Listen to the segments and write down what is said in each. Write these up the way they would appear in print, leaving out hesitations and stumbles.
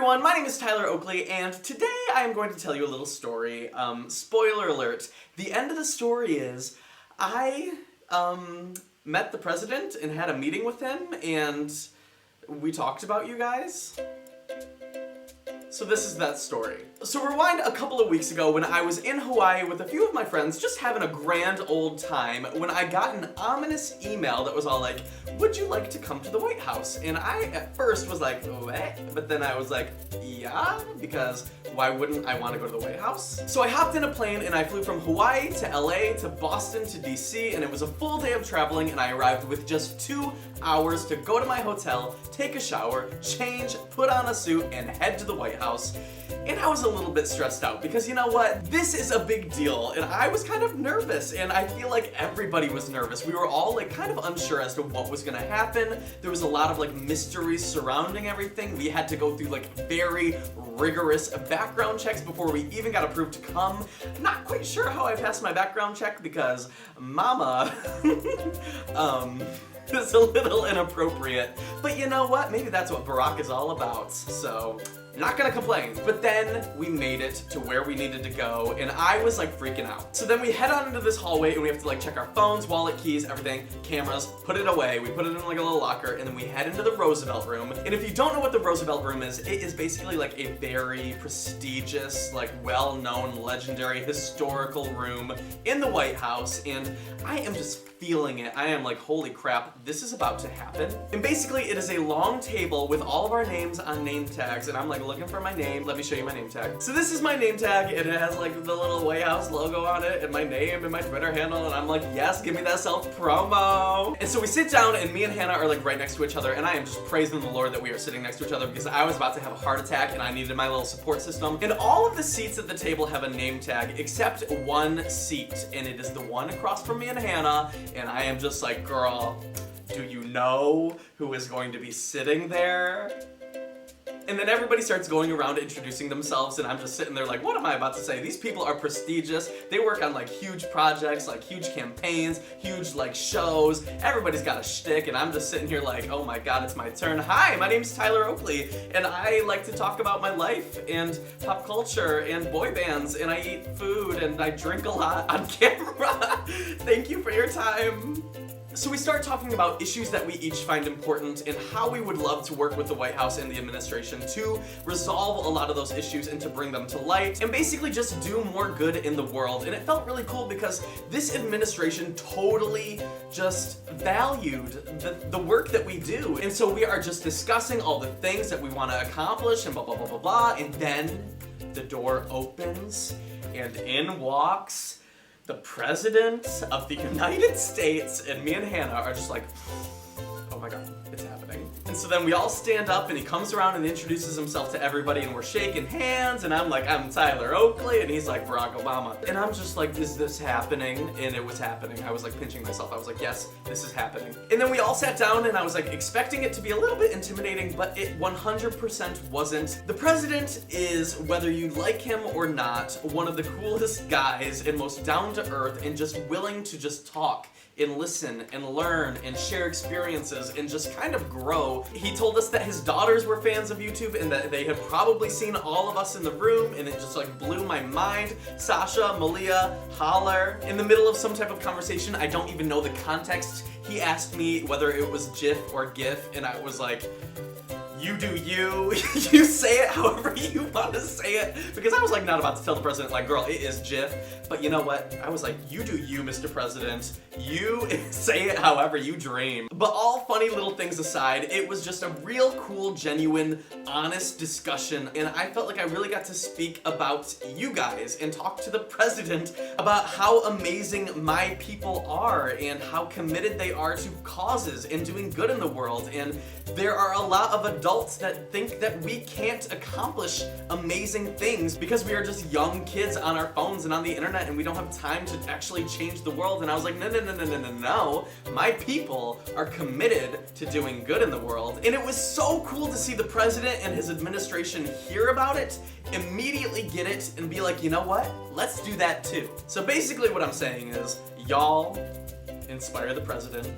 everyone, my name is Tyler Oakley, and today I am going to tell you a little story. Spoiler alert, the end of the story is, I met the president and had a meeting with him, and we talked about you guys. So this is that story. So rewind a couple of weeks ago when I was in Hawaii with a few of my friends just having a grand old time when I got an ominous email that was all like, would you like to come to the White House? And I at first was like, what? But then I was like, yeah, because why wouldn't I want to go to the White House? So I hopped in a plane and I flew from Hawaii to LA to Boston to DC, and it was a full day of traveling, and I arrived with just 2 hours to go to my hotel, take a shower, change, put on a suit, and head to the White House. And I was a little bit stressed out because you know what? This is a big deal, and I was kind of nervous, and I feel like everybody was nervous. We were all like kind of unsure as to what was gonna happen. There was a lot of like mysteries surrounding everything. We had to go through like very rigorous background checks before we even got approved to come. I'm not quite sure how I passed my background check because mama it's a little inappropriate. But you know what? Maybe that's what Barack is all about. So, not gonna complain. But then we made it to where we needed to go, and I was like freaking out. So then we head on into this hallway, and we have to like check our phones, wallet, keys, everything, cameras, put it away. We put it in like a little locker, and then we head into the Roosevelt room. And if you don't know what the Roosevelt room is, it is basically like a very prestigious, like well-known, legendary, historical room in the White House, and I am just feeling it. I am like, holy crap, this is about to happen. And basically it is a long table with all of our names on name tags, and I'm like looking for my name. Let me show you my name tag. So this is my name tag, and it has like the little White House logo on it, and my name and my Twitter handle, and I'm like, yes, give me that self-promo. And so we sit down, and me and Hannah are like right next to each other, and I am just praising the Lord that we are sitting next to each other because I was about to have a heart attack, and I needed my little support system. And all of the seats at the table have a name tag except one seat, and it is the one across from me and Hannah. And I am just like, girl, do you know who is going to be sitting there? And then everybody starts going around introducing themselves, and I'm just sitting there like, what am I about to say? These people are prestigious. They work on like huge projects, like huge campaigns, huge like shows. Everybody's got a shtick, and I'm just sitting here like, oh my god, it's my turn. Hi, my name's Tyler Oakley, and I like to talk about my life and pop culture and boy bands, and I eat food, and I drink a lot on camera. Thank you for your time. So we start talking about issues that we each find important and how we would love to work with the White House and the administration to resolve a lot of those issues and to bring them to light and basically just do more good in the world. And it felt really cool because this administration totally just valued the work that we do. And so we are just discussing all the things that we want to accomplish and blah, blah, blah, blah, blah. And then the door opens and in walks the President of the United States, and me and Hannah are just like, oh my god, it's happening. And so then we all stand up, and he comes around and introduces himself to everybody, and we're shaking hands, and I'm like, I'm Tyler Oakley, and he's like, Barack Obama. And I'm just like, is this happening? And it was happening. I was like pinching myself. I was like, yes, this is happening. And then we all sat down, and I was like expecting it to be a little bit intimidating, but it 100% wasn't. The president is, whether you like him or not, one of the coolest guys and most down to earth and just willing to just talk and listen and learn and share experiences and just kind of grow. He told us that his daughters were fans of YouTube and that they had probably seen all of us in the room, and it just like blew my mind. Sasha, Malia, Holler, in the middle of some type of conversation, I don't even know the context, he asked me whether it was GIF or GIF, and I was like, you do you. You say it however you want to say it. Because I was like not about to tell the president like, girl, it is GIF. But you know what? I was like, you do you, Mr. President. You say it however you dream. But all funny little things aside, it was just a real cool, genuine, honest discussion. And I felt like I really got to speak about you guys and talk to the president about how amazing my people are and how committed they are to causes and doing good in the world. And there are a lot of adults that think that we can't accomplish amazing things because we are just young kids on our phones and on the internet and we don't have time to actually change the world. And I was like, no, my people are committed to doing good in the world. And it was so cool to see the president and his administration hear about it, immediately get it, and be like, you know what? Let's do that too. So basically what I'm saying is, y'all inspire the president.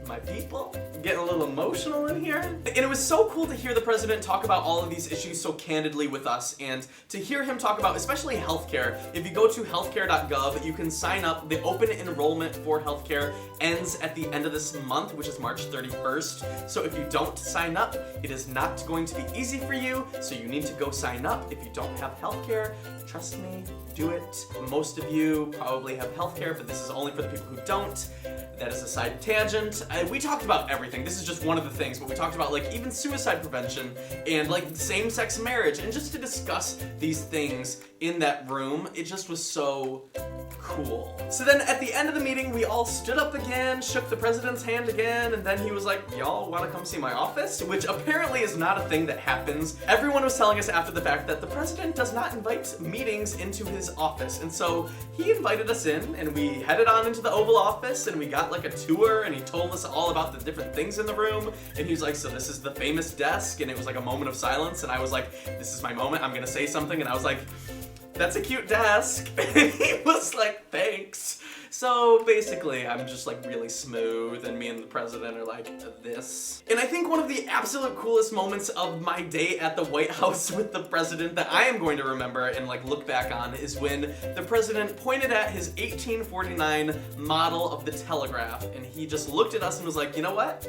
My people, getting a little emotional in here. And it was so cool to hear the president talk about all of these issues so candidly with us, and to hear him talk about especially healthcare. If you go to healthcare.gov, you can sign up. The open enrollment for healthcare ends at the end of this month, which is March 31st. So if you don't sign up, it is not going to be easy for you, so you need to go sign up. If you don't have healthcare, trust me, do it. Most of you probably have healthcare, but this is only for the people who don't. That is a side tangent. We talked about everything. This is just one of the things, but we talked about like even suicide prevention and like same-sex marriage, and just to discuss these things in that room, it just was so cool. So then at the end of the meeting, we all stood up again, shook the president's hand again, and then he was like, y'all wanna come see my office? Which apparently is not a thing that happens. Everyone was telling us after the fact that the president does not invite meetings into his office. And so he invited us in, and we headed on into the Oval Office, and we got like a tour, and he told us all about the different things in the room. And he was like, so this is the famous desk, and it was like a moment of silence, and I was like, this is my moment, I'm gonna say something, and I was like, that's a cute desk. And he was like, thanks. So basically, I'm just like really smooth, and me and the president are like this. And I think one of the absolute coolest moments of my day at the White House with the president that I am going to remember and like look back on is when the president pointed at his 1849 model of the telegraph, and he just looked at us and was like, you know what?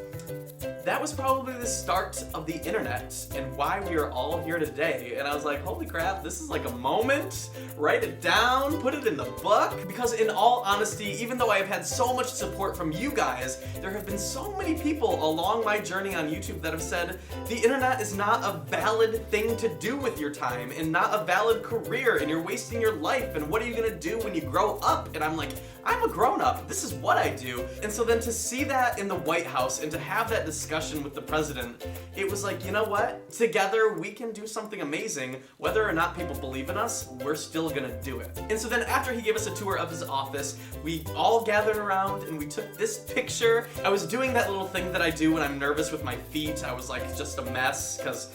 That was probably the start of the internet and why we are all here today. And I was like, holy crap, this is like a moment. Write it down, put it in the book. Because in all honesty, even though I have had so much support from you guys, there have been so many people along my journey on YouTube that have said the internet is not a valid thing to do with your time and not a valid career, and you're wasting your life, and what are you gonna do when you grow up? And I'm like, I'm a grown-up, this is what I do. And so then to see that in the White House and to have that discussion with the president, it was like, you know what? Together we can do something amazing. Whether or not people believe in us, we're still gonna do it. And so then after he gave us a tour of his office, we all gathered around and we took this picture. I was doing that little thing that I do when I'm nervous with my feet. I was like just a mess because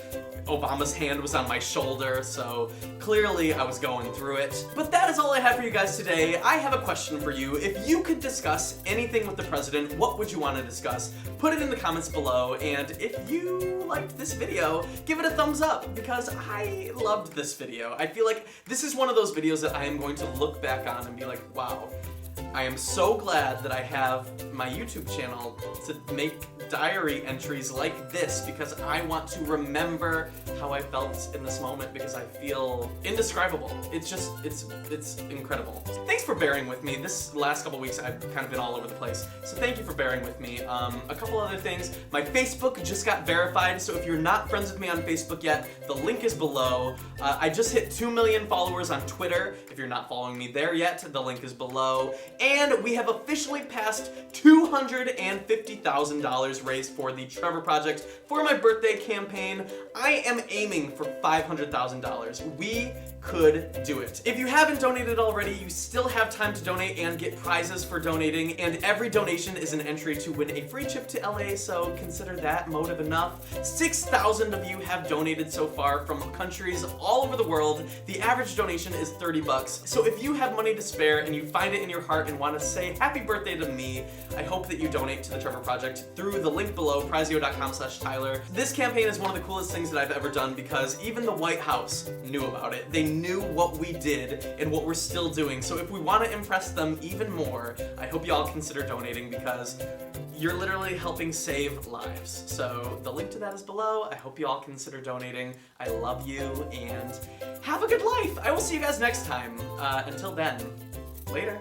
Obama's hand was on my shoulder, so clearly I was going through it. But that is all I have for you guys today. I have a question for you. If you could discuss anything with the president, what would you want to discuss? Put it in the comments below, and if you liked this video, give it a thumbs up, because I loved this video. I feel like this is one of those videos that I am going to look back on and be like, wow, I am so glad that I have my YouTube channel to make diary entries like this, because I want to remember how I felt in this moment, because I feel indescribable. It's just, it's incredible. Thanks for bearing with me. This last couple weeks I've kind of been all over the place, so thank you for bearing with me. A couple other things. My Facebook just got verified, so if you're not friends with me on Facebook yet, the link is below. I just hit 2 million followers on Twitter. If you're not following me there yet, the link is below. And we have officially passed $250,000 raised for the Trevor Project for my birthday campaign. I am aiming for $500,000. We could do it. If you haven't donated already, you still have time to donate and get prizes for donating, and every donation is an entry to win a free trip to LA, so consider that motive enough. 6,000 of you have donated so far from countries all over the world. The average donation is $30. So if you have money to spare and you find it in your heart and want to say happy birthday to me, I hope that you donate to the Trevor Project through the link below, prizeo.com/Tyler. This campaign is one of the coolest things that I've ever done, because even the White House knew about it. They knew what we did and what we're still doing. So if we want to impress them even more, I hope you all consider donating, because you're literally helping save lives. So the link to that is below. I hope you all consider donating. I love you, and have a good life. I will see you guys next time. Until then, later.